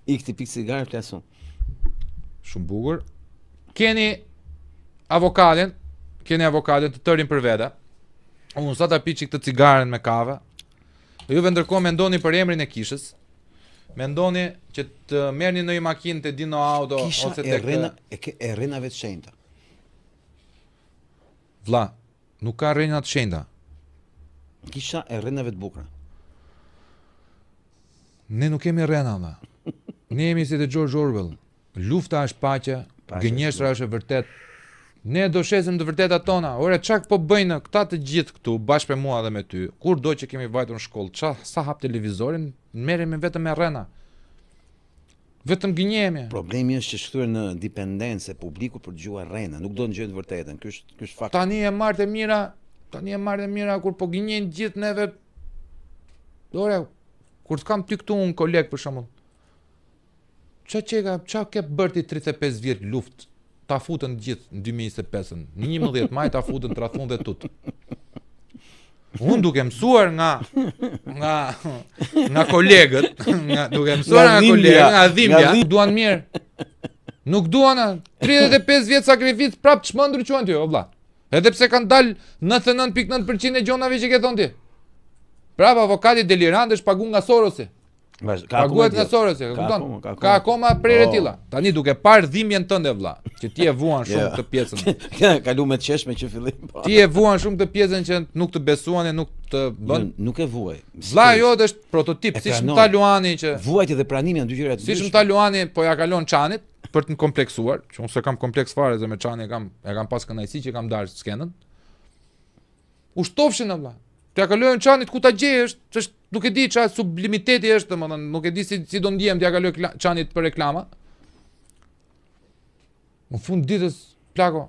I këti pikë cigare flasun. Shumë bukur. Keni avokatin të tërin për vete. Unë sa ta pi që këtë cigaren me kave. Juve ndërkohë mendoni për emrin e kishës. Mendoni që të merrni në një makinë të Dino Auto Kisha ose tek e rrenave të shenjta. Vlla, nuk ka rrena të shenjta. Kisha e rrenave të bukura. Ne nuk kemi rrena, vlla. Ne jemi si te George Orwell. Lufta është paqe, gënjeshtra është e vërtet. Ne do shesim të vërtetat tona. Ore, çak po bëjnë këta të gjithë këtu, bashkë me mua dhe me ty. Kur do që kemi vajtur në shkollë, sa hap televizorin, merremi vetëm me rrena. Vetëm gënjemi. Problemi është që shkruar në dipendencë publiku për dëgjuar rrena, nuk do të ngjojnë të vërtetën. Ky është fakt. Tani e marrë e mira kur po gënjejnë gjithë neve. Ore, kur të kam ty këtu un koleg për shembull. Ç'a ke bërti 35 vjet luftë? Ta futën gjithë në 2025-ën. Në 11 maj ta futën tradhun dhe tut. Unë duke mësuar nga kolegët, duke mësuar nga kolegët, nga dhimbja, duan mirë. Nuk duan 35 vjet sakrificë prap çmendur quhen ty, o vlla. Edhe pse kanë dalë 99.9% e gjonave që ke thon ti. Prap avokati delirant është paguar nga Sorosi. Paguhet nga Sorosi, kupton? Ka akoma prerë tilla. Tani duke parë dhimbjen tënde vlla, që ti e vuan shumë këtë pjesën. Kalu me të qeshme që fillim. Ti e vuan shumë këtë pjesën që nuk të besuan e nuk të bën. Nuk e vuaj. Vlla jote është prototip, siç më ta Luani që vuajti dhe pranimi janë dy gjëra të ndryshme. Siç më ta Luani po ja kalon Çanit për të kompleksuar, që unë se kam kompleks fare se me Çani e kam pas kënaqësi që kam dalë skenën. U shtofshin vlla. T'ja kalojnë Çanit ku ta gjej është nuk e di çfarë sublimiteti është, domethënë nuk e di si do ndjem t'ja kaloj Çanit për reklama. Në fund ditës plako.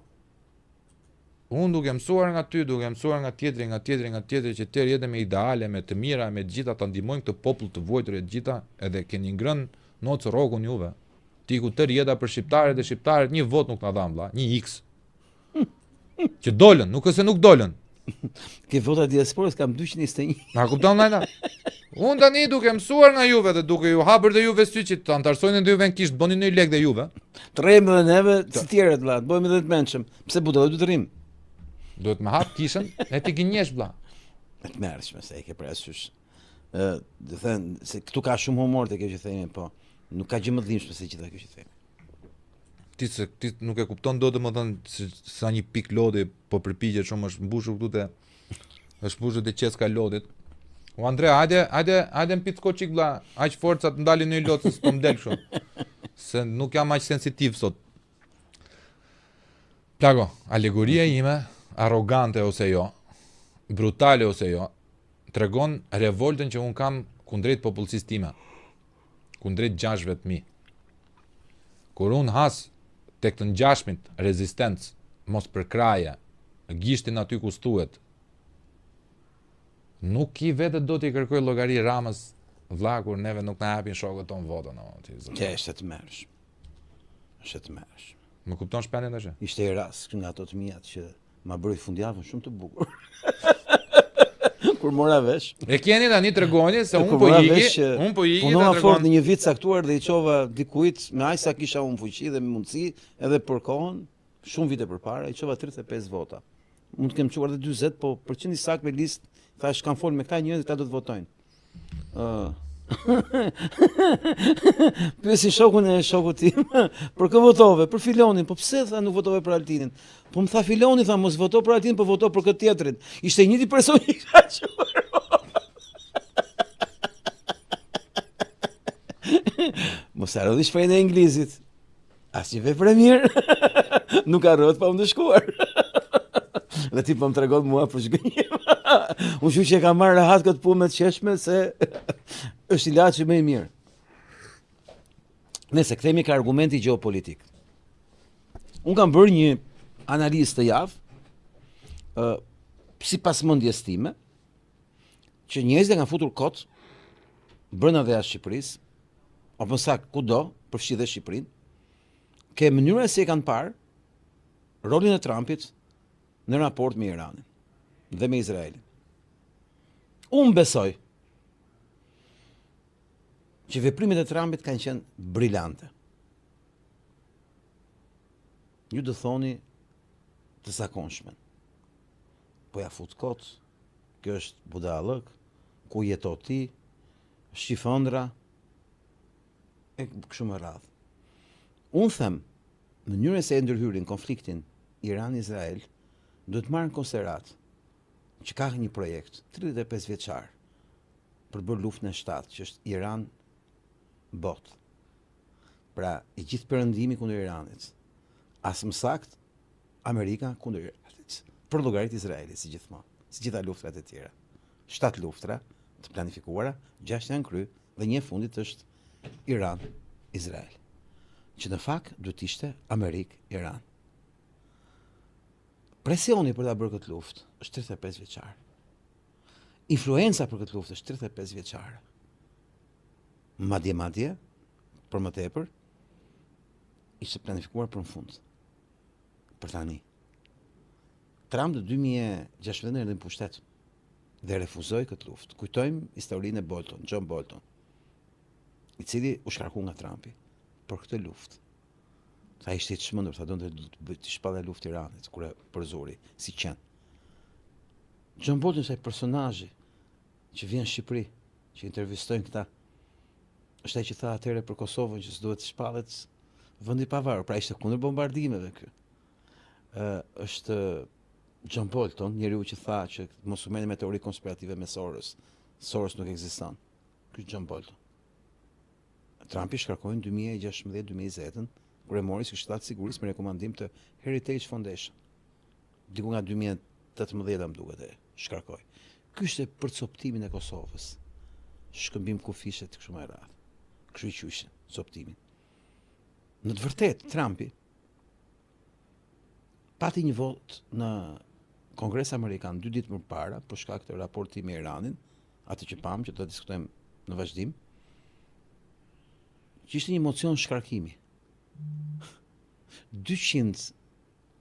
Unë duke mësuar nga ty, duke mësuar nga tjetri që tërë jetë me ideale, me të mira, me të gjitha ta ndihmojnë këtë popull të vojtur e të gjitha, edhe keni ngrënë nocë rrokun juve. Ti ku tërë jeta për shqiptarët, një vot nuk na dhan vlla, një X. Që dolën, nuk është se nuk dolën. Ke vota diasporës kam 221. Na kupton vllajna? Unë tani duke mësuar nga juve dhe duke ju hapur dhe juve sy që të antarësojnë dhe juve në kishë, bëni një lek dhe juve. Të rrejmë dhe neve si tjerët vlla, të bëjmë edhe të mençëm. Pse buta do të rrim? Duhet me hap kishën e ti gënjesh vlla. E të mërshme se e ke parasysh. Do thënë se këtu ka shumë humor te kjo që themi, po nuk ka gjë më dhimbshme se gjitha kjo që themi. Ti nuk e kupton dot domethënë sa një pik lodi po përpiqet shumë është mbushur këtu është mbushur te qeska lodit. O Andrea, hajde mpicko çik vlla, aq forca të ndalin në lot se s'po mdel kështu. Se nuk jam aq sensitiv sot. Plago, alegoria ime, arrogante ose jo, brutale ose jo, tregon revoltën që un kam kundrejt popullsisë time. Kundrejt gjashëve të mi. Kur un has tek të ngjashmit rezistencë, mos përkraje, gishtin aty ku thuhet. Nuk i vetë do t'i kërkoj llogari Ramës vlla kur neve nuk na japin shokët ton votën, Që është të mërsh. Është të mërsh. Më kupton shpendin tash? Ishte i rast nga ato të mijat që ma bëri fundjavën shumë të bukur. Kur mora vesh. E keni tani tregoni se un po iki, punova fort në një vit caktuar dhe i çova dikujt me aq sa kisha unë fuqi dhe mundësi edhe për kohën, shumë vite përpara i çova 35 vota. Mund të kem çuar edhe 40, po për qenë i saktë me listë, thash kam fol me këta njerëz, ata do të votojnë. Pyesi shokun e shokut tim, për kë votove? Për Filonin. Po pse tha nuk votove për Altinin? Po më tha Filoni, tha mos voto për Altinin, po voto për këtë tjetrin. Ishte i njëjti person që kisha quar. Mos harroni shprehjen e anglizit. Asnjë vepër e mirë nuk harrohet pa u ndeshkuar. Dhe ti po më tregon mua për zgënjim. Unë shu që e kam marrë rahat këtë punë me të qeshme se është ilaçi më i mirë. Nëse kthehemi ka argumenti gjeopolitik. Unë kam bërë një analizë të javë, sipas mendjes time, që njerëzit kanë futur kot brenda dhe jashtë Shqipërisë, apo saktë kudo, përfshi dhe Shqipërinë, ke mënyra se e kanë parë rolin e Trumpit në raport me Iranin dhe me Izraelin. Unë besoj që veprimet e Trumpit kanë qenë brillante. Ju do thoni të zakonshme. Po ja fut kot, kjo është budallëk, ku jeto ti, shifëndra, e kështu me radhë. Unë them, mënyrën se e ndërhyrin konfliktin Iran-Izrael, duhet marrë në konsiderat që ka një projekt 35 vjeçar për bërë luftën e shtatë, që është Iran bot. Pra, i gjithë perëndimi kundër Iranit. As më sakt, Amerika kundër Iranit. Për llogarit Izraelit, si gjithmonë, si gjitha luftrat e tjera. 7 luftra të planifikuara, 6 janë kry dhe një e fundit është Iran-Izrael. Që në fakt duhet ishte Amerik-Iran. Presioni për ta bërë këtë luftë është 35 vjeçar. Influenca për këtë luftë është 35 vjeçare. Madje, për më tepër, ishte planifikuar për në fund. Për tani. Trump në 2016 erdhi në pushtet dhe refuzoi këtë luftë. Kujtojmë historinë e Bolton, John Bolton, i cili u shkarku nga Trumpi për këtë luftë. Tha ishte i çmendur, tha donte të shpallë luftë Iranit kur e përzori, si qenë. John Bolton është ai personazhi që vjen në Shqipëri, që intervistojnë këta. Është ai që tha atëherë për Kosovën që s'duhet të shpallet vendi pavarur, pra ishte kundër bombardimeve ky. Është John Bolton, njeriu që tha që mos u merrni me teori konspirative me Soros. Soros nuk ekziston. Ky John Bolton. Trumpi shkarkoi në 2016-2020 kur e mori si shtatë sigurisë me rekomandim të Heritage Foundation. Diku nga 2018 më duket e shkarkoi. Ky ishte për coptimin e Kosovës. Shkëmbim kufishet kështu më radh. Kështu i qyshin, coptimin. Në të vërtetë Trumpi pati një vot në Kongres Amerikan 2 ditë më parë për shkak të raportit me Iranin, atë që pam që do të diskutojmë në vazhdim, që ishte një mocion shkarkimi. 200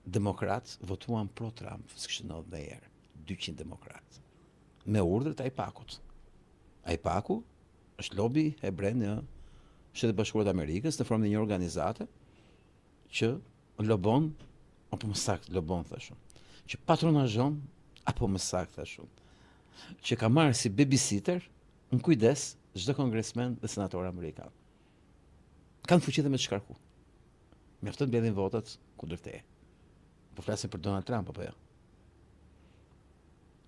demokrat votuan pro Trump, s'kishte ndodhur ndonjëherë. 200 demokrat. Me urdhër të AIPAC-ut. AIPAC-u është lobi hebre në Shtetet Bashkuara të Amerikës në formë të një organizate që lobon, apo më saktë lobon thashun, që patronazhon, apo më saktë thashun, që ka marrë si babysitter në kujdes çdo kongresmen dhe senator amerikan. Kanë fuqi dhe me të shkarku. Mjafton mbledhin votat kundër teje. Po flasim për Donald Trump apo jo?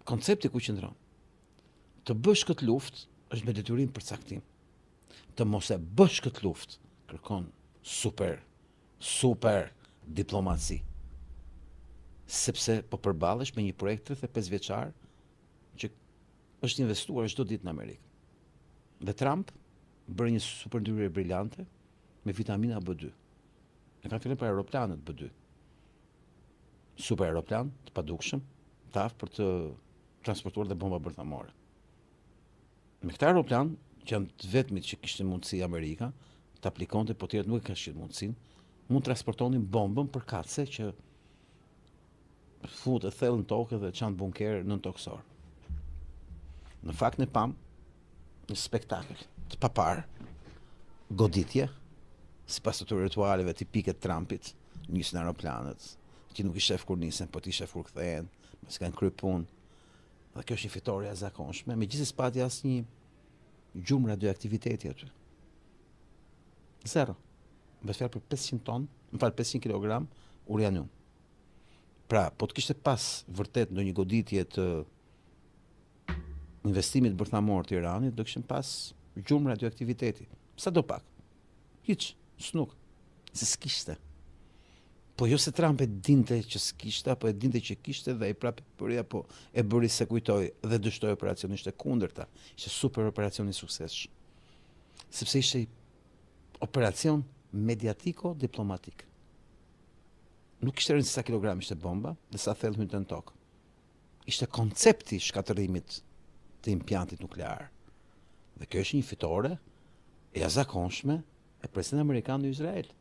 Koncepti ku qëndron? Të bësh këtë luftë është me detyrim për caktim. Të mos e bësh këtë luftë kërkon super diplomaci. Sepse po përballesh me një projekt 35 vjeçar që është investuar çdo ditë në Amerikë. Dhe Trump bëri një super ndryrje brillante me vitamina B2. Ne kanë filluar për aeroplanet B2. Super aeroplan të padukshëm, të aftë për të transportuar dhe bomba bërthamore. Me këta aeroplan, që janë të vetmit që kishte mundësi Amerika, të aplikonte, po tjerët nuk e kishin mundësinë, mund të transportonin bombën për katse që futet thellë në tokë dhe çan bunker nën toksor. Në fakt ne pam një spektakël të papar, goditje, sipas të ritualeve tipike të Trumpit, nisën aeroplanet, që nuk i shef kur nisen, po ti shef kur kthehen, mos kanë kryer punë. Dhe kjo është një fitore e zakonshme, megjithëse s'pati asnjë gjumë radioaktiviteti aty. Zero. Bëhet fjalë për 500 ton, 500 kg uranium. Pra, po të kishte pas vërtet ndonjë goditje të investimit bërthamor të Iranit, do kishin pas gjumë radioaktiviteti. Sa do pak. Hiç, s'nuk. Se s'kishte. Po jo se Trump e dinte që s'kishte, apo e dinte që kishte dhe i prapë bëri apo e bëri se kujtoi dhe dështoi operacionin, ishte kundërta. Ishte super operacion i suksesshëm. Sepse ishte operacion mediatiko-diplomatik. Nuk ishte rëndësi sa kilogram ishte bomba dhe sa thellë hynte në tokë. Ishte koncepti shkatërimit të implantit nuklear. Dhe kjo është një fitore e jashtëzakonshme e presidentit amerikan në Izrael.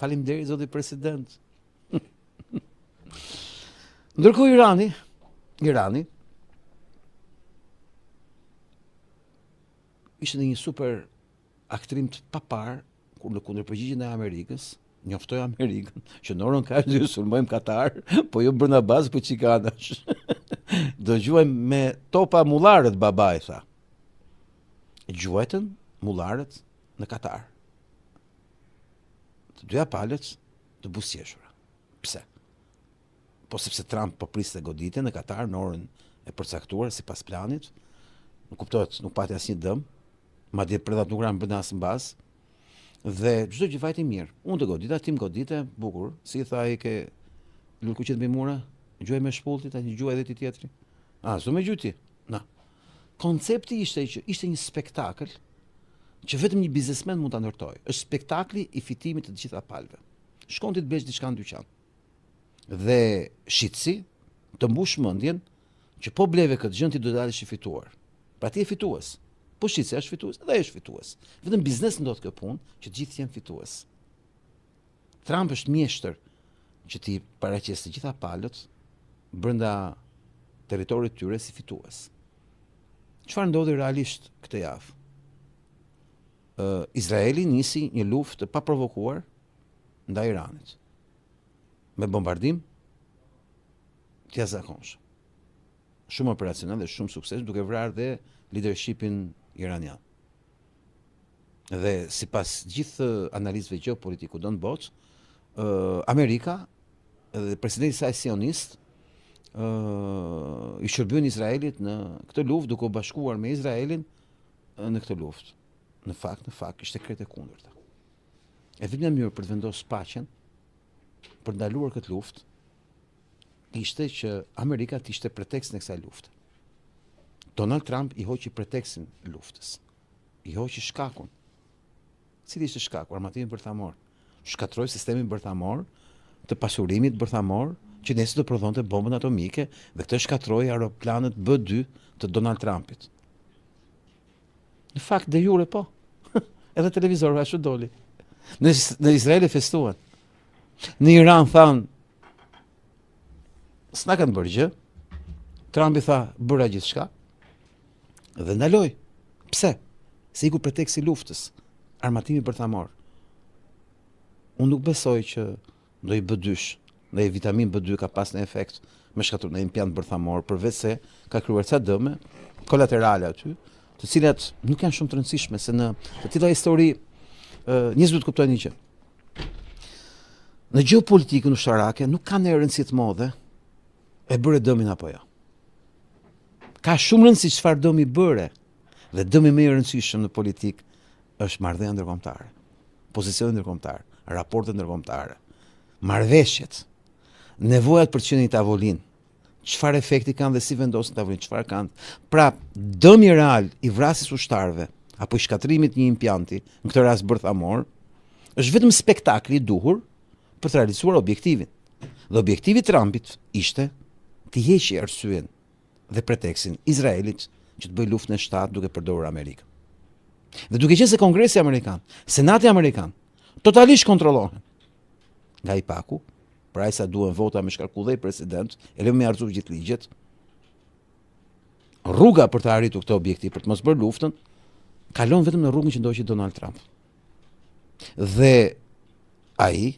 Faleminderit zoti president. Ndërkohë Irani ishte në një super aktrim të papar kur në kundërpërgjigjen e Amerikës, njoftoi Amerikën që në orën kaq do sulmojmë Katar, po jo brenda bazë po çikanash. Do gjuajmë me topa mullarët, babai tha. Gjuajtën mullarët në Katar. Të dyja palët të buzëqeshura. Pse? Po sepse Trump po priste goditje në Katar në orën e përcaktuar sipas planit. Nuk kuptohet, nuk pati asnjë dëm, madje predhat nuk ranë brenda as mbas. Dhe çdo gjë vajti mirë. Unë të godita, tim godite, bukur. Si tha ai ke lulkuqet mbi mura, gjuaj me shpullti, tani gjuaj edhe ti tjetri. S'do me gjuti. Na. Koncepti ishte që ishte një spektakël që vetëm një biznesmen mund ta ndërtojë. Është spektakli i fitimit të gjitha palëve. Shkon ti të bësh diçka në dyqan. Dhe shitsi të mbush mendjen që po bleve këtë gjë ti do dalësh i fituar. Pra ti je fitues. Po shitsi është fitues, edhe ai është fitues. Vetëm biznes ndodh kjo punë që të gjithë janë fitues. Trump është mjeshtër që ti paraqes të gjitha palët brenda territorit tyre si fitues. Çfarë ndodhi realisht këtë javë? Izraeli nisi një luftë pa provokuar ndaj Iranit. Me bombardim të jashtëzakonshëm. Shumë operacional dhe shumë sukses, duke vrarë dhe leadershipin iranian. Dhe sipas gjithë analistëve gjeopolitik do në botë, Amerika dhe presidenti i saj sionist i shërbyen Izraelit në këtë luftë duke u bashkuar me Izraelin në këtë luftë. Në fakt ishte krejt e kundërta. E vetmja mënyrë për të vendosur paqen, për ndaluar këtë luftë, ishte që Amerika të ishte pretekstin e kësaj lufte. Donald Trump i hoqi pretekstin e luftës. I hoqi shkakun. Cili ishte shkaku? Armatimi bërthamor. Shkatroi sistemin bërthamor të pasurimit bërthamor që nesër do prodhonte bombën atomike dhe këtë shkatroi aeroplanet B-2 të Donald Trumpit. Në fakt de jure po. Edhe televizor ashtu doli. Në Izrael e festuan. Në Iran than s'na kanë bërë gjë. Trumpi tha bëra gjithçka dhe ndaloi. Pse? Se iku preteksti luftës, armatimi bërthamor. Unë nuk besoj që do i B2, dhe vitamin B2 ka pas në efekt me shkatur në impiant bërthamor, përveç se ka krijuar ca dëme kolaterale aty, të cilat nuk janë shumë të rëndësishme, se në të tilla histori njerëzit duhet të kuptojnë një gjë. Në gjeopolitikën ushtarake nuk ka ne rëndësi të madhe e bëre dëmin apo jo. Ka shumë rëndësi çfarë dëmi bëre, dhe dëmi më i rëndësishëm në politik është marrëdhënia ndërkombëtare, pozicioni ndërkombëtar, raportet ndërkombëtare, marrëveshjet, nevojat për të qenë në tavolinë, çfarë efekti kanë dhe si vendosin tavolinë, çfarë kanë. Pra, dëmi real i vrasjes ushtarëve apo i shkatrimit një impianti, në këtë rast bërthamor, është vetëm spektakli i duhur për të realizuar objektivin. Dhe objektivi i Trumpit ishte të heqë arsyen dhe pretekstin Izraelit që të bëjë luftë në shtat duke përdorur Amerikën. Dhe duke qenë se Kongresi Amerikan, Senati Amerikan, totalisht kontrollohen nga IPAC-u, pra ai sa duhen vota me shkarkullë i president, e lëmë me arzu gjithë ligjet. Rruga për të arritur këtë objektiv, për të mos bërë luftën, kalon vetëm në rrugën që ndoqi Donald Trump. Dhe ai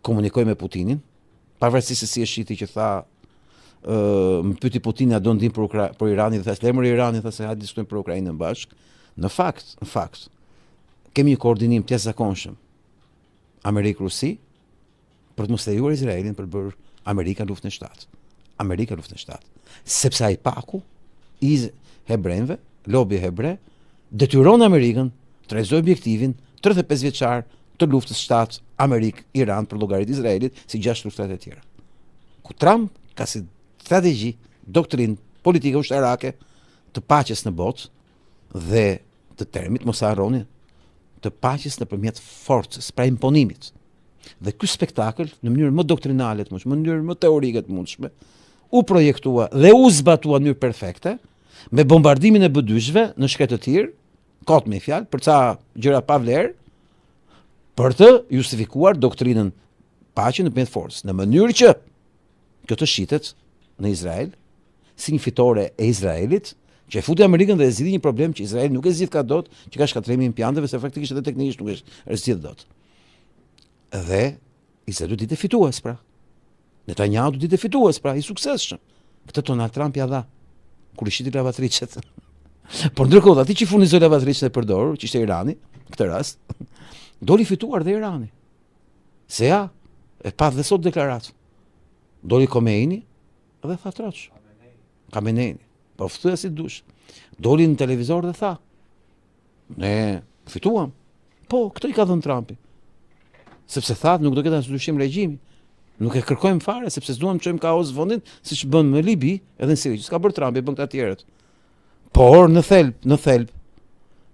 komunikoi me Putinin, pavarësisht se si e shiti që tha, më pyeti Putini a do ndim për Iranin, dhe thash lemër Iranin, tha se hajde diskutojmë për Ukrainën bashk. Në fakt, kemi një koordinim të jashtëzakonshëm Amerikë-Rusi për të mos lejuar Izraelin për të bërë Amerika luftë në shtat. Sepse ai IPAC-u i hebrejve, lobi hebre, detyron Amerikën të realizojë objektivin 35 vjeçar të luftës shtat Amerikë-Iran për llogarit Izraelit si 6 luftrat e tjera. Ku Trump ka si strategji, doktrinë politike ushtarake të paqes në botë dhe të termit, mos harroni, të paqes nëpërmjet forcës, pra imponimit. Dhe ky spektakël në mënyrë më doktrinale të mundshme, në mënyrë më teorike të mundshme, u projektua dhe u zbatua në mënyrë perfekte me bombardimin e B2-shve në shkretë të tir, kot me fjalë, për ca gjëra pa vlerë, për të justifikuar doktrinën paqe nëpërmjet forcës, në mënyrë që kjo të shitet në Izrael si një fitore e Izraelit Që e futi Amerikën dhe e zgjidhi një problem që Izraeli nuk e zgjidh ka dot, që ka shkatrimi i impianteve, se faktikisht edhe teknikisht nuk e zgjidh dot. Dhe Izraeli ditë fitues pra. Netanyahu ditë fitues pra, i suksesshëm. Këtë Donald Trump ja dha kur i shiti lavatriçet. Por ndërkohë aty që furnizoi lavatriçet e përdorur, që ishte Irani, në këtë rast, doli fituar dhe Irani. Se ja, e pa dhe sot deklaratë. Doli Khomeini dhe tha troç. Khamenei. Po fthyja si dush. Doli në televizor dhe tha, ne fituam. Po, këtë i ka dhënë Trumpi. Sepse tha, nuk do ketë asnjë regjimi. Nuk e kërkojmë fare, sepse s'duam të çojmë kaos vendin, siç bën në Libi, edhe në Siri. S'ka bërë Trumpi, bën këta të tjerët. Por në thelb,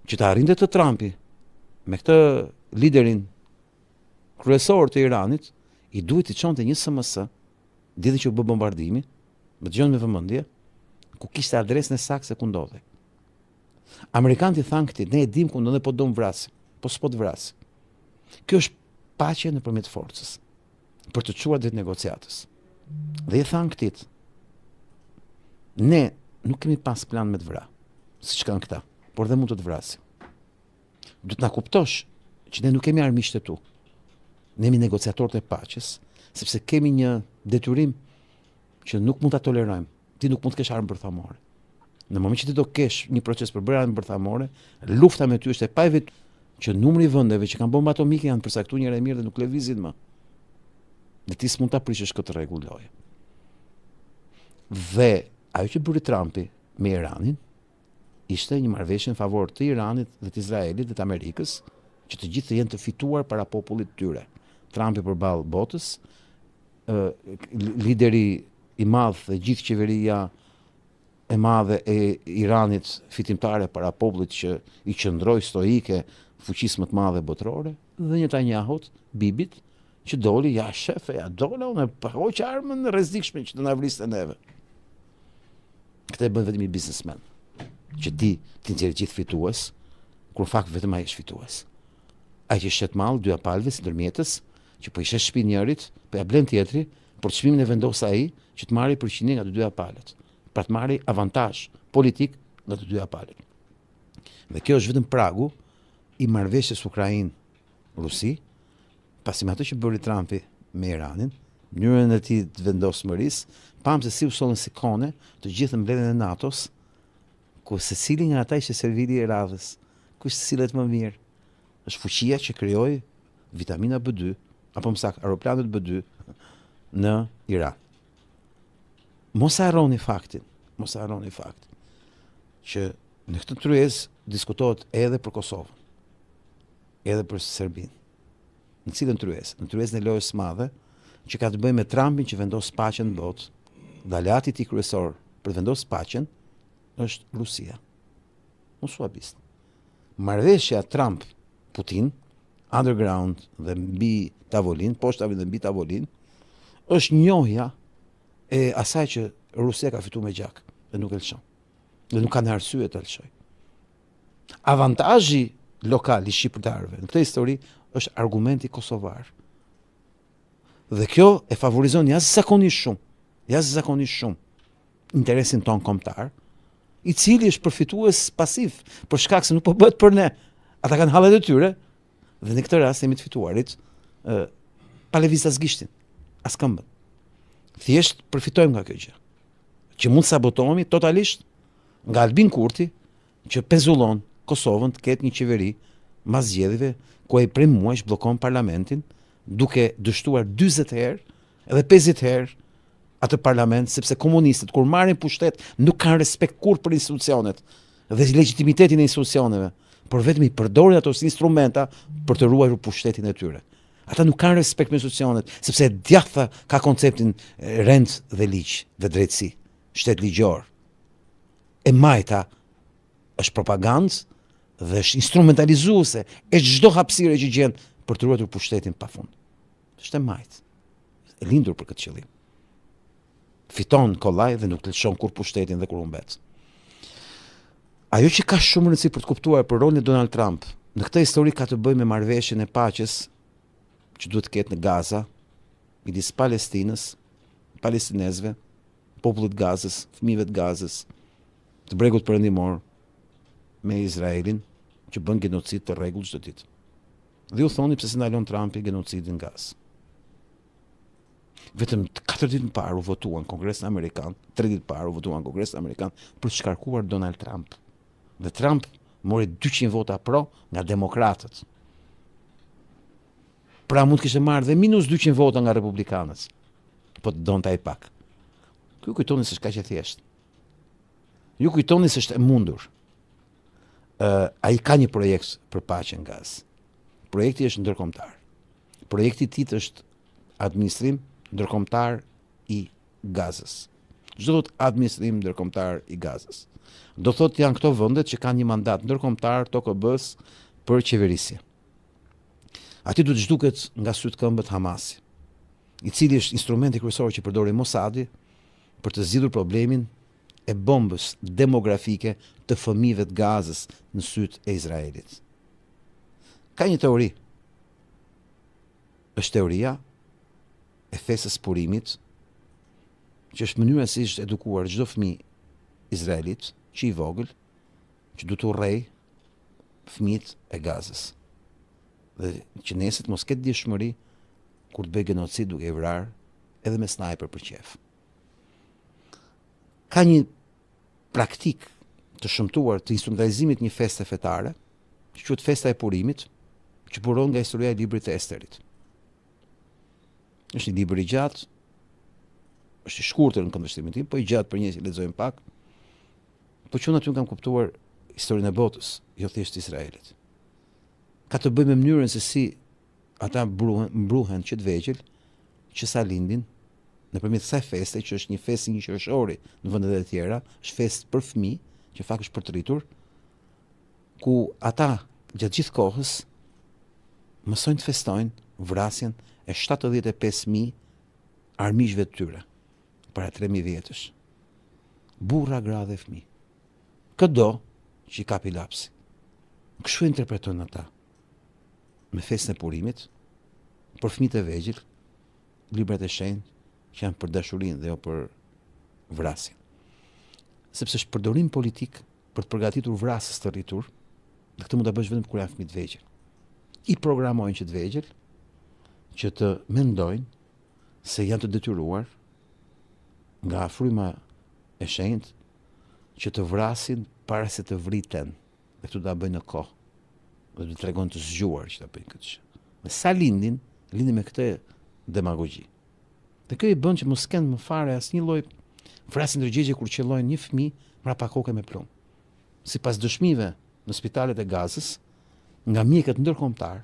që të arrinte të Trumpi me këtë liderin kryesor të Iranit, i duhet të çonte një SMS, ditën që u bë bombardimi, më dëgjoni me vëmendje, ku kishte adresën e saktë se ku ndodhej. Amerikanët i thanë këtij, ne e dim ku ndodhet, po do më vrasim, po s'po të vrasim. Kjo është paqe nëpërmjet forcës, për të çuar drejt negociatës. Dhe i thanë këtij, ne nuk kemi pas plan me të vra, siç kanë këta, por dhe mund të vrasim. Do të na kuptosh që ne nuk kemi armiqtë tu. Ne jemi negociatorët e paqes, sepse kemi një detyrim që nuk mund ta tolerojmë. Ti nuk mund të kesh armë bërthamore. Në moment që ti do kesh një proces për bërë armë bërthamore, lufta me ty është e pavetur që numri i vendeve që kanë bombë atomike janë përcaktuar njëra e mirë dhe nuk lëvizin më. Dhe ti s'mund ta prishësh këtë rregull loje. Dhe ajo që bëri Trumpi me Iranin ishte një marrëveshje në favor të Iranit dhe të Izraelit dhe të Amerikës, që të gjithë të jenë të fituar para popullit të tyre. Trumpi përballë botës, lideri i madh dhe gjithë qeveria e madhe e Iranit fitimtare para popullit që i qëndroi stoike fuqisë më të madhe botërore, dhe Netanyahut, Bibit, që doli, ja shefe, ja dola, unë e hoq armën rrezikshme që të na vriste neve. Këtë e bën vetëm i biznesmen, që ti nxjerr gjithë fitues, kur në fakt vetëm ai është fitues. Ai që shet mall dy apalëve si ndërmjetës, që po i shet shtëpinë njërit, po ja blen tjetri, por çmimin e vendos ai që të marrë përqindje nga të dyja palët, pra të marrë avantazh politik nga të dyja palët. Dhe kjo është vetëm pragu i marrëveshjes Ukrainë-Rusi, pasi me atë që bëri Trumpi me Iranin, mënyrën e tij të vendosmërisë, pam se si u sollën si kone të gjithë mbledhjen e NATO-s, ku secili nga ata ishte servili i radhës, kush sillet më mirë. Është fuqia që krijoi vitamina B2, apo më saktë aeroplanet B2 në Iran. Mos harroni faktin që në këtë tryezë diskutohet edhe për Kosovën, edhe për Serbinë. Në cilën tryezë? Në tryezën e lojës së madhe, që ka të bëjë me Trumpin që vendos paqen në botë, dhe aleati i tij kryesor për të vendosur paqen është Rusia. Mos u habisni. Marrëveshja Trump-Putin, underground dhe mbi tavolinë, poshtë tavolinë dhe mbi tavolinë, është njohja e asaj që Rusia ka fituar me gjak dhe nuk e lëshon. Dhe nuk kanë arsye të lëshoj. Avantazhi lokal i shqiptarëve në këtë histori është argumenti kosovar. Dhe kjo e favorizon jashtëzakonisht shumë interesin ton kombëtar, i cili është përfitues pasiv, për shkak se nuk po bëhet për ne. Ata kanë hallet e tyre dhe në këtë rast jemi të fituarit pa lëvizur as gishtin, as këmbën. Thjesht përfitojmë nga kjo gjë, që mund sabotohemi totalisht nga Albin Kurti, që pezullon Kosovën të ketë një qeveri mbas zgjedhjeve ku ai prej muajsh bllokon parlamentin, duke dështuar 40 herë edhe 50 herë atë parlament, sepse komunistët kur marrin pushtet nuk kanë respekt kur për institucionet dhe legitimitetin e institucioneve, por vetëm i përdorin ato si instrumenta për të ruajtur pushtetin e tyre. Ata nuk kanë respekt me institucionet, sepse djatha ka konceptin rend dhe ligj dhe drejtësi, shtet ligjor. E majta është propagandë dhe është instrumentalizuese e çdo hapësire që gjen për të ruajtur pushtetin pafund. Është e majtë, e lindur për këtë qëllim. Fiton kollaj dhe nuk lëshon kur pushtetin dhe kur humbet. Ajo që ka shumë rëndësi për të kuptuar për rolin e Donald Trump në këtë histori ka të bëjë me marrëveshjen e paqes që duhet të ketë në Gaza, midis Palestinës, palestinezëve, popullit të Gazës, fëmijëve të Gazës, të bregut perëndimor me Izraelin që bën genocid të rregull çdo ditë. Dhe u thoni pse s'ndalon Trumpi genocidin në Gazë. Vetëm 4 ditë më parë u votuan Kongresin Amerikan, 3 ditë parë u votuan Kongresin Amerikan për të shkarkuar Donald Trump. Dhe Trump mori 200 vota pro nga demokratët. Pra mund të kishte marrë dhe minus 200 vota nga republikanët. Po të donte ai pak. Ju kujtoni se s'ka që thjesht. Ju kujtoni se është e mundur. Ai ka një projekt për paqen në Gazë. Projekti është ndërkombëtar. Projekti i tij është administrim ndërkombëtar i Gazës. Çdo thot administrim ndërkombëtar i Gazës. Do thot janë këto vendet që kanë një mandat ndërkombëtar TOKB-s për qeverisje. Aty duhet të zhduket nga syt këmbët Hamasi, i cili është instrumenti kryesor që përdori Mossadi për të zgjidhur problemin e bombës demografike të fëmijëve të Gazës në syt e Izraelit. Ka një teori. Është teoria e fesës purimit, që është mënyra si është edukuar çdo fëmijë izraelit, që i vogël, që duhet të urrej fëmijët e Gazës. Dhe që nesër mos ketë dëshmëri kur të bëj genocid duke i vrarë edhe me sniper për qef. Ka një praktik të shëmtuar të instrumentalizimit një feste fetare, që quhet festa e purimit, që buron nga historia e librit të Esterit. Është një libër i gjatë, është i shkurtër në këndvështrimin tim, po i gjatë për njerëz që lexojnë pak. Po që unë aty kam kuptuar historinë e botës, jo thjesht Izraelit. Ka të bëjë me mënyrën se si ata mbruhen që të vegjël, që sa lindin, nëpërmjet kësaj feste, që është një festë një qershori në vendet e tjera, është festë për fëmijë, që fakt është për të rritur, ku ata gjatë gjithë kohës mësojnë të festojnë vrasjen e 75.000 armiqve të tyre para 3.000 vjetësh. Burra, gra dhe fëmijë. Këdo që i kapi lapsi. Kështu interpretojnë ata me festën e purimit, për fëmijët e vegjël, librat e shenjtë që janë për dashurinë dhe jo për vrasjen. Sepse është përdorim politik për të përgatitur vrasës të rritur, dhe këtë mund ta bësh vetëm kur janë fëmijë të vegjël. I programojnë që të vegjël që të mendojnë se janë të detyruar nga fryma e shenjtë që të vrasin para se të vriten, dhe këtu ta bëjnë në kohë. Dhe të tregon të zgjuar që ta bëjnë këtë gjë. Me sa lindin me këtë demagogji. Dhe kjo i bën që mos kenë më fare asnjë lloj vrasin ndërgjegje kur qellojnë një fëmijë mbrapa koke me plumb. Sipas dëshmive në spitalet e Gazës, nga mjekët ndërkombëtar,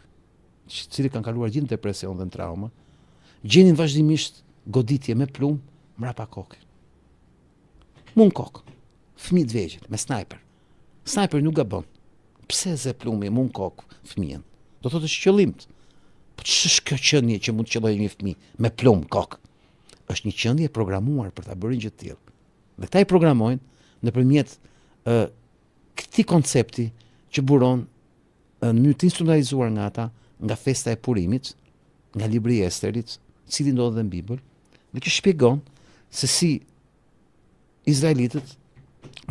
të cilët kanë kaluar gjithë depresion dhe trauma, gjenin vazhdimisht goditje me plumb mbrapa koke. Mund kokë. Fëmijë të vegjël me sniper. Sniper nuk gabon. Pse ze plumbi mund kokë fëmijën? Do thotë është qëllimt. Po ç'është kjo qenie që mund të qellojë një fëmijë me plumb kokë? Është një qendje e programuar për ta bërë gjë të tillë. Dhe këta i programojnë nëpërmjet këtij koncepti që buron në mënyrë të instrumentalizuar nga ata, nga festa e purimit, nga libri i Esterit, i cili ndodhet në Bibël, dhe që shpjegon se si izraelitët,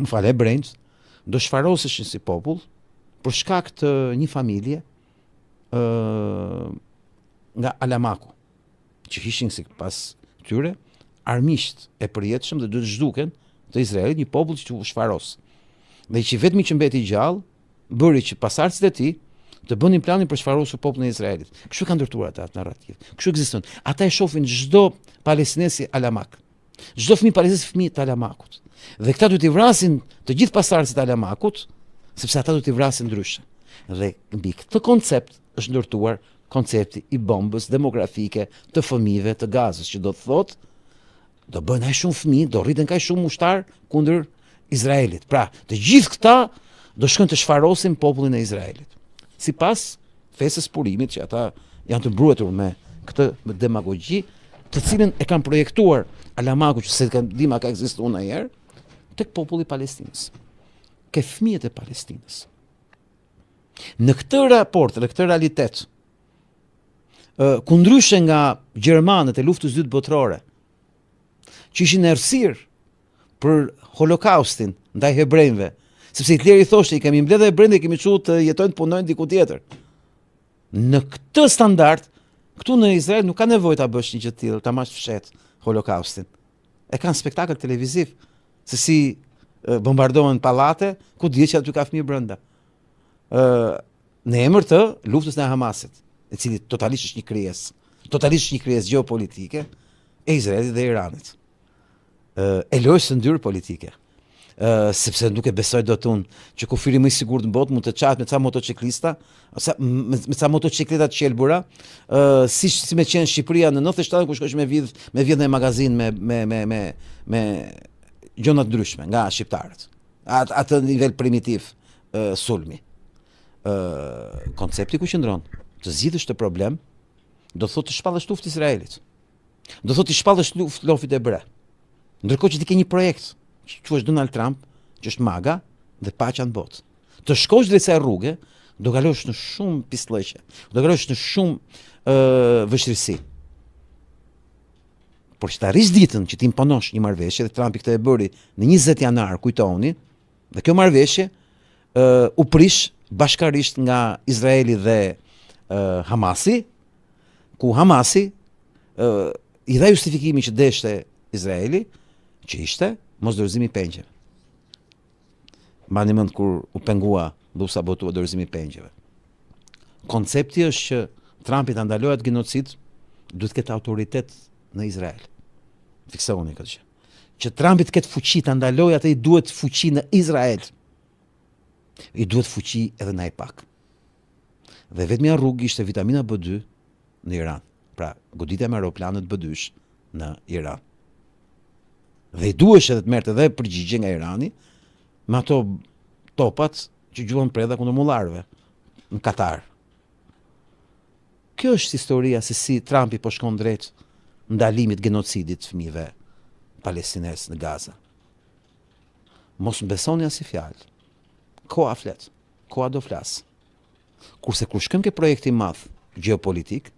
hebrejt, do shfaroseshin si popull për shkak të një familje nga Alamaku, që ishin sipas tyre armiqt e përjetshëm dhe duhet zhduken të Izraelit, një popull që u shfaros. Dhe që vetmi që mbeti gjallë bëri që pasardhësit e tij të bënin planin për shfarosur popullin e Izraelit. Kështu kanë ndërtuar ata atë narrativ. Kështu ekziston. Ata e shohin çdo palestinesi Alamak. Çdo fëmijë palestinesi fëmijë të Alamakut. Dhe këta duhet i vrasin të gjithë pasardhësit e Alamakut, sepse ata duhet i vrasin ndryshe. Dhe mbi këtë koncept është ndërtuar koncepti i bombës demografike të fëmijëve të Gazës, që do të thotë do bëjnë aq shumë fëmijë, do rriten kaq shumë ushtar kundër Izraelit. Pra, të gjithë këta do shkojnë të shfarosin popullin e Izraelit. Sipas fesës purimit, që ata janë të mbruetur me këtë demagogji, të cilën e kanë projektuar Alamaku, që se kanë dima ka ekzistuar ndonjëherë, tek populli i Palestinës, ke fëmijët e Palestinës. Në këtë raport, në këtë realitet, ku ndryshe nga gjermanët e luftës së dytë botërore, që ishin errësirë për Holokaustin ndaj hebrejve. Sepse Hitleri thoshte i kemi mbledhur hebrejt dhe kemi çuar të jetojnë të punojnë diku tjetër. Në këtë standard, këtu në Izrael nuk ka nevojë ta bësh një gjë të tillë, ta marrësh fshet Holokaustin. E kanë spektakël televiziv se si bombardohen pallate, ku dihet që aty ka fëmijë brenda. Në emër të luftës në Hamasit, e cili totalisht është një krijesë gjeopolitike e Izraelit dhe Iranit. E lojë së ndyrë politike. Sepse nuk e besoj dot unë që kufiri më i sigurt në botë mund të çahet me ca motociklista, ose me ca motocikleta të qelbura, si me qenë Shqipëria në 97 ku shkosh me vjedh në magazin me gjona të ndryshme nga shqiptarët. Atë nivel primitiv sulmi. Koncepti ku qëndron, të zgjidhësh të problem, do thotë të shpallësh luftë Izraelit. Do thotë të shpallësh luftë lofit e bre. Ndërkohë që ti ke një projekt që quhesh Donald Trump, që është MAGA dhe paqja në botë. Të shkosh drejt kësaj rruge, do kalosh në shumë pislëqe, do kalosh në shumë vështirësi. Por që ta arrish ditën që ti imponosh një marrëveshje, dhe Trumpi këtë e bëri në 20 janar, kujtoni, dhe kjo marrëveshje u prish bashkarisht nga Izraeli dhe Hamasi, ku Hamasi i dha justifikimin që deshte Izraeli, që ishte mos dorëzimi i pengjeve. Mbani mend kur u pengua dhe u sabotua dorëzimi i pengjeve. Koncepti është që Trumpi ta ndalojë atë genocid, duhet të ketë autoritet në Izrael. Fiksoni këtë gjë. Që Trumpi të ketë fuqi ta ndalojë atë, i duhet fuqi në Izrael. I duhet fuqi edhe në pak. Dhe vetmja rrugë ishte vitamina B2 në Iran. Pra, goditja me aeroplanet B2 në Iran. Dhe i duhesh edhe të merrte edhe përgjigje nga Irani me ato topat që gjuan preda kundër mullarëve në Katar. Kjo është historia se si Trumpi po shkon drejt ndalimit genocidit të fëmijëve palestinesë në Gaza. Mos më besoni as i fjalë. Koha flet, koha do flas. Kurse kur shkojmë ke projekti i madh gjeopolitik,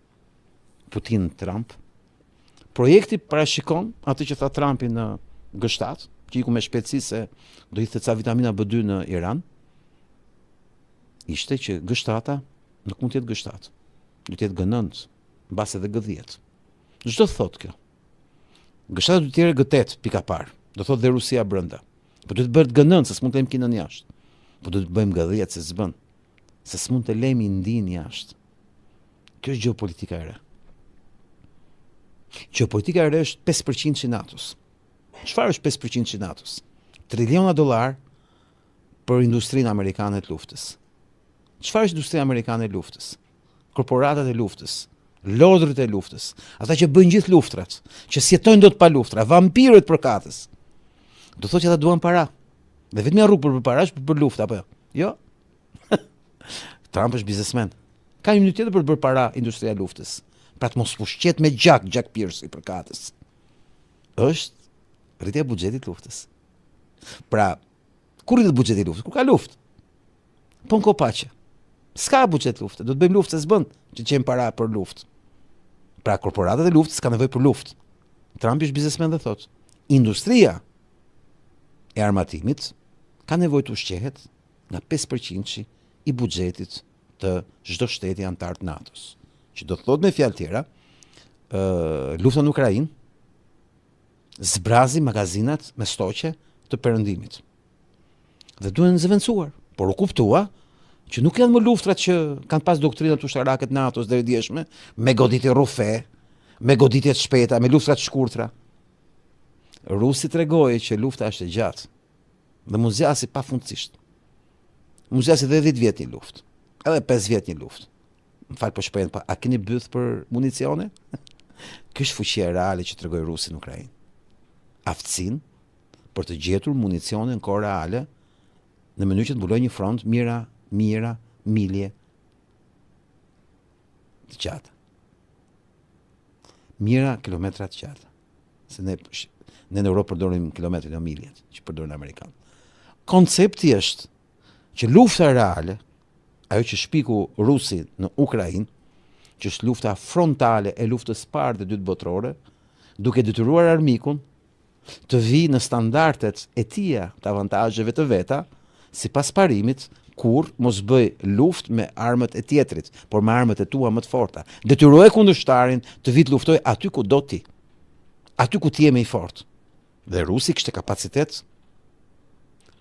Putin-Trump, projekti parashikon atë që tha Trumpi në G7, që iku me shpejtësi se do i ca vitamina B2 në Iran, ishte që G7 nuk mund të jetë G7, do të jetë G9, mbas edhe G10. Ç'do thotë kjo? G7 do të jetë G8 pika parë, do thotë dhe Rusia brenda. Po do të bëhet G9 se s'mund të lejmë Kinën jashtë. Po do të bëjmë G10 se s'bën. Se s'mund të lejmë Indin jashtë. Kjo është gjeopolitika e re. Gjeopolitika e re është 5% i NATO-s. Çfarë është 5% i NATO-s? $triliona për industrinë amerikane të luftës. Çfarë është industria amerikane e luftës? Korporatat e luftës, lodrët e luftës, ata që bëjnë gjithë luftrat, që s'jetojnë dot pa luftra, vampirët përkatës. Do thotë që ata duan para. Dhe vetëm rrugë për para është për luftë apo jo? Jo. Trump është biznesmen. Ka një mënyrë tjetër për të bërë para industria e luftës. Pra të mos pushqet me Jack Pierce i përkatës. Është rritja e buxhetit luftës. Pra, kur rritet buxheti i luftës? Kur ka luftë. Po në kopaqe. S'ka buxhet lufte, do të bëjmë luftë se s'bën, që qenë para për luftë. Pra, korporatat e luftës kanë nevojë për luftë. Trumpi është biznesmen dhe thotë, industria e armatimit ka nevojë të ushqehet nga 5% i buxhetit të çdo shteti antar të NATO-s. Që do të thotë me fjalë tjera, lufta në Ukrainë zbrazi magazinat me stoqe të perëndimit. Dhe duhen zëvendësuar, por u kuptua që nuk janë më luftrat që kanë pas doktrinat ushtarake të NATO-s deri djeshme, me goditje rrufe, me goditje të shpejta, me luftrat të shkurtra. Rusi tregoi që lufta është e gjatë dhe mund zgjasë pafundësisht. Mund zgjasë edhe 10 vjet një luftë, edhe 5 vjet një luftë. Më fal po shpejt, a keni byth për municione? Kjo është fuqia reale që tregoi Rusi në Ukrainë. Aftësinë për të gjetur municione në kohë reale në mënyrë që të mbulojë një front mira milje të gjata. Mira kilometra të gjata. Se ne në Europë përdorim kilometrin, jo miljet, që përdorin amerikanë. Koncepti është që lufta reale, ajo që shpiku Rusi në Ukrainë, që është lufta frontale e luftës parë dhe dytë botërore, duke detyruar armikun të vi në standardet e tia të avantazheve të veta, sipas parimit, kur mos bëj luftë me armët e tjetrit, por me armët e tua më të forta. Detyroje kundërshtarin të vi të luftoj aty ku do ti. Aty ku ti je më i fortë. Dhe rusi kishte kapacitet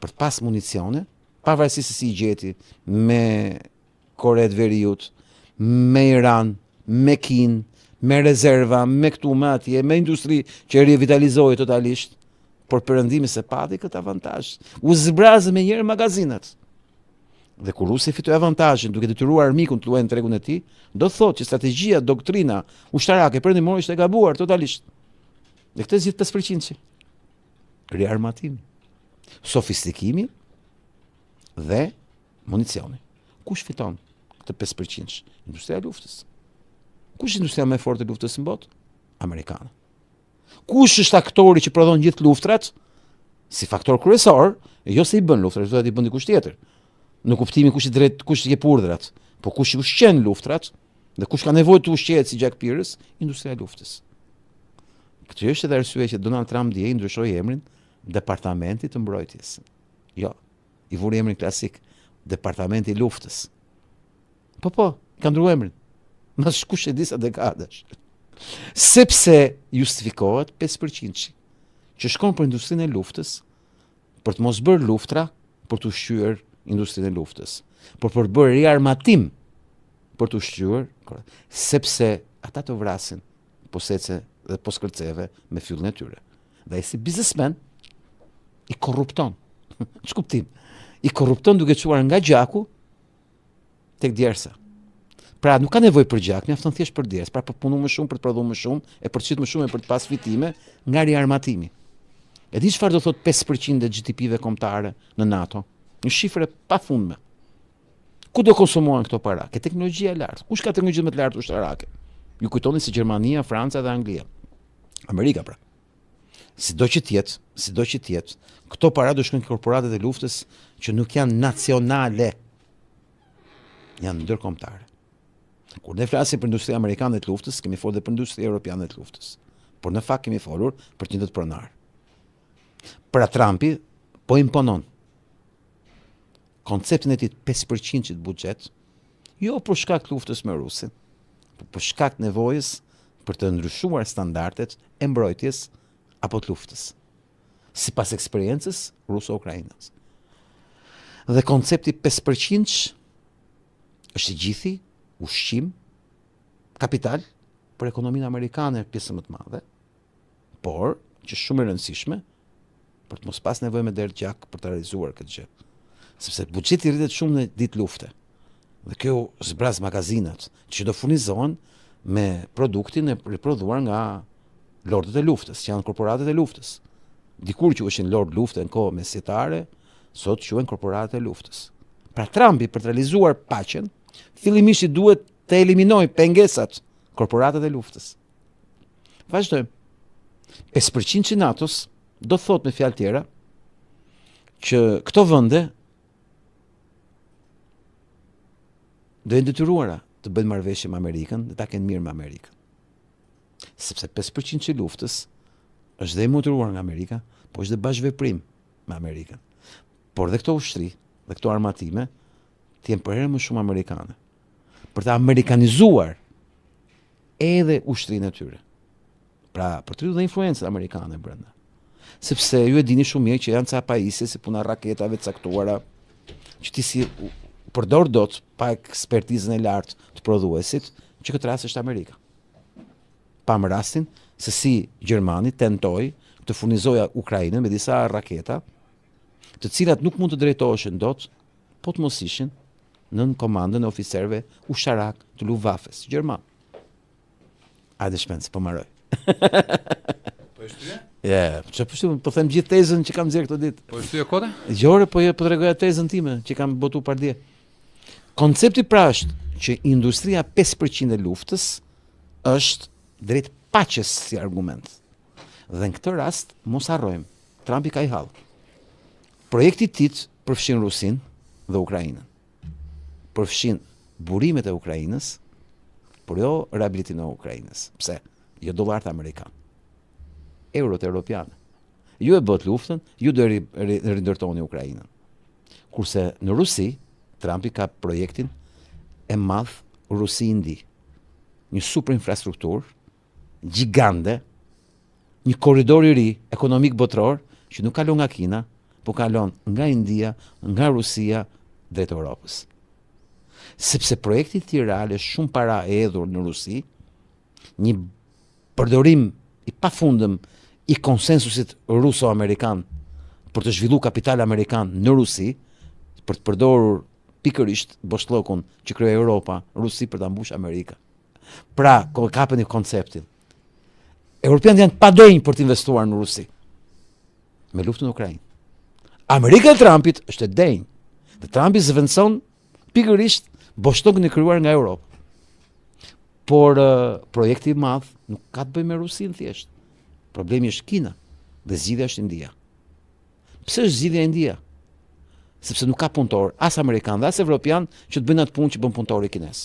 për të pas municione, pavarësisht se si i gjeti me Kore të Veriut, me Iran, me Kinë, me rezerva, me këtu, me atje, me industri që revitalizoi totalisht, por perëndimi se pati këtë avantazh. U zbrazë me njëherë magazinat. Dhe kur Rusi fitoi avantazhin duke detyruar armikun të luajë në tregun e tij, do të thotë që strategjia, doktrina ushtarake perëndimore ishte e gabuar totalisht. Dhe këtë zgjidh 5%. Riarmatimi, sofistikimi dhe municioni. Kush fiton këtë 5%? Industria e luftës. Kush është industria më e fortë e luftës në botë? Amerikanë. Kush është aktori që prodhon gjithë luftrat? Si faktor kryesor, jo se i bën luftrat, do të i bën dikush tjetër. Në kuptimin kush i drejt, kush i jep urdhrat, po kush i ushqen luftrat dhe kush ka nevojë të ushqehet si Jack Pirës, industria e luftës. Këtë është edhe arsye që Donald Trump dje i ndryshoi emrin Departamenti të Mbrojtjes. Jo, i vuri emrin klasik Departamenti i Luftës. Po, ka ndryshuar emrin. Mas kush e disa dekadash. Sepse justifikohet 5% që shkon për industrinë e luftës, për të mos bërë luftra, për të ushqyer industrinë e luftës, por për të bërë riarmatim për të ushqyer, sepse ata të vrasin posece dhe poskërceve me fyllën e tyre. Dhe ai si biznesmen i korrupton. Ç'ka kuptim? I korrupton duke çuar nga gjaku tek djersa. Pra nuk ka nevojë për gjak, mjafton thjesht për djersë, pra për punu më shumë, për të prodhuar më shumë, e për të qitë më shumë e për të pas fitime nga riarmatimi. E di çfarë do thot 5% e GDP-ve kombëtare në NATO? Një shifër e pafundme. Ku do konsumohen këto para? Ke teknologjia e lartë. Kush ka teknologji më të lartë ushtarake? Ju kujtoni si Gjermania, Franca dhe Anglia. Amerika pra. Sido që tjetë, këto para do shkojnë korporatet e luftës që nuk janë nacionale. Janë ndërkombëtare. Kur ne flasim për industrinë amerikane të luftës, kemi folur edhe për industrinë europiane të luftës. Por në fakt kemi folur për të njëjtët pronar. Pra Trumpi po imponon konceptin e tij 5% të buxhet, jo për shkak të luftës me Rusin, por për shkak të nevojës për të ndryshuar standardet e mbrojtjes apo të luftës, sipas eksperiencës ruso-ukrainase. Dhe koncepti 5% është i gjithi ushqim, kapital për ekonominë amerikane pjesë më të madhe, por që shumë e rëndësishme për të mos pas nevojë me derë gjak për të realizuar këtë gjë. Sepse buxheti rritet shumë në ditë lufte. Dhe kjo zbraz magazinat që do furnizohen me produktin e riprodhuar nga lordët e luftës, që janë korporatet e luftës. Dikur quheshin lord lufte në kohë mesjetare, sot quhen korporatet e luftës. Pra Trumpi për të realizuar paqen, fillimisht i duhet të eliminojë pengesat korporatet e luftës. Vazhdojmë. 5% i NATO-s do thot me fjalë tjera që këto vende do jenë detyruara të bëjnë marrëveshje me Amerikën dhe ta kenë mirë me Amerikën. Sepse 5% i luftës është dhe i motoruar nga Amerika, po është dhe bashkëveprim me Amerikën. Por dhe këto ushtri, dhe këto armatime, të jenë përherë më shumë amerikane. Për të amerikanizuar edhe ushtrinë e tyre. Pra, për të rritur dhe influencët amerikane brenda. Sepse ju e dini shumë mirë që janë ca pajisje si puna raketave të caktuara, që ti si përdor dot pa ekspertizën e lartë të prodhuesit, që këtë rast është Amerika. Pam rastin se si Gjermani tentoi të furnizojë Ukrainën me disa raketa, të cilat nuk mund të drejtoheshin dot, po të mos ishin nën komandën e oficerëve ushtarak të Luftwaffes gjerman. Hajde shpens, po marroj. Po është ty? Po them gjithë tezën që kam nxjerr këtë ditë. Po është ty e kota? Gjore, po tregoja tezën time që kam botu pardje. Koncepti pra është që industria 5% e luftës është drejt paqes si argument. Dhe në këtë rast mos harrojmë, Trumpi ka i hall. Projekti i tij përfshin Rusin dhe Ukrainën. Përfshin burimet e Ukrainës, por jo rehabilitimin e Ukrainës. Pse? Jo dollarët amerikanë. Eurot europiane. ju e bët luftën, ju do rindërtoni Ukrainën. Kurse në Rusi, Trumpi ka projektin e madh Rusi-Indi. Një super infrastrukturë, gjigande, një korridor i ri, ekonomik botror, që nuk kalon nga Kina, po kalon nga India, nga Rusia, drejt Europës. Sepse projekti i tij real është shumë para e hedhur në Rusi, një përdorim i pafundëm i konsensusit ruso-amerikan për të zhvilluar kapital amerikan në Rusi, për të përdorur pikërisht boshllokun që krijoi Europa, Rusi për ta mbushur Amerikën. Pra, kapën i konceptin. Europianët janë padenj për të investuar në Rusi me luftën në Ukrainë. Amerika e Trumpit është e denj. Dhe Trumpi zëvendëson pikërisht boshllokun e krijuar nga Europa. Por projekti i madh nuk ka të bëjë me Rusinë thjesht. Problemi është Kina dhe zgjidhja është India. Pse është zgjidhja India? Sepse nuk ka punëtor, as amerikan dhe as evropian, që të bëjnë atë punë që bën punëtori kinez.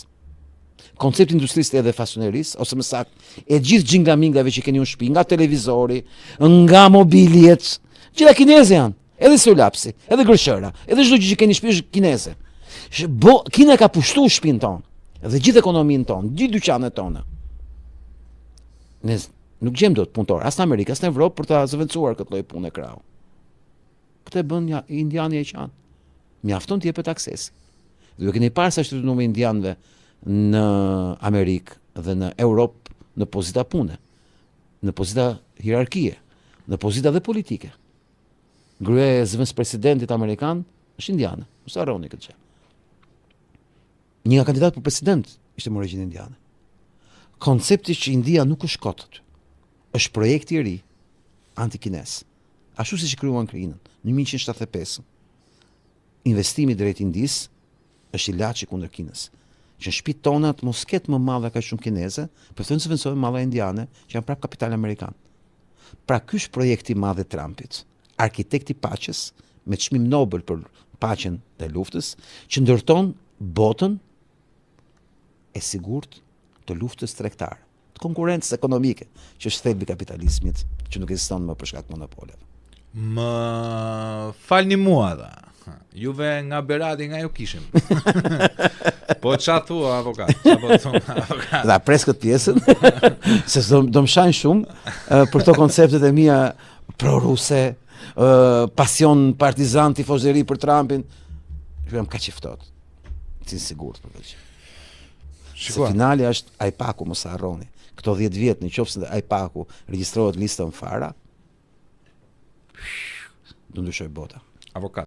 Koncepti industrisë edhe fasionerisë, ose më saktë, e gjithë gjingaminglave që keni në shtëpi, nga televizori, nga mobiljet, gjitha kineze janë, edhe sulapsi, edhe gërshëra, edhe çdo gjë që keni në shtëpi është kineze. Kina ka pushtuar shtëpinë tonë, dhe gjithë ekonominë tonë, gjithë dyqanet tona. Ne nuk gjem dot punëtor, as në Amerikë, as në Evropë për ta zëvendësuar këtë lloj pune krau. Këtë e bën indiani e qanë. Mjafton të jepet aksesi. Dhe keni parë sa është numri indianëve në Amerikë dhe në Europë në pozita pune, në pozita hierarkie, në pozita dhe politike. Gruaja e zëvendës presidentit amerikan është indiane, mos harroni këtë gjë. Një nga kandidatë për president ishte me origjinë indiane. Koncepti që India nuk është kot aty. Është projekti i ri anti-kinez. Ashtu siç krijuan Ukrainën në 1975. Investimi drejt Indis është ilaçi kundër Kinës. Që në shtëpitë tona të mos ketë më madhe ka shumë kineze, për të thënë se vendosen madhe indiane, që janë prap kapital amerikan. Pra ky është projekti i madh i Trumpit, arkitekti i paqes me çmim Nobel për paqen dhe luftës, që ndërton botën e sigurt të luftës tregtare, të konkurrencës ekonomike, që është thelbi i kapitalizmit, që nuk ekziston më për shkak të monopoleve. Më falni mua dha. Juve nga Berati nga ju kishim. Po qa thua avokat? Dhe pres këtë pjesën, se do më shajnë shumë për to konceptet e mia pro-ruse, pasion partizan, tifozeri për Trumpin. Jam ka qiftot. Si sigurt për këtë. Se finali është AIPAC-u, mos harroni. Këto 10 vjet në qoftë se AIPAC-u regjistrohet listën fara, do ndryshoj bota. Avokat.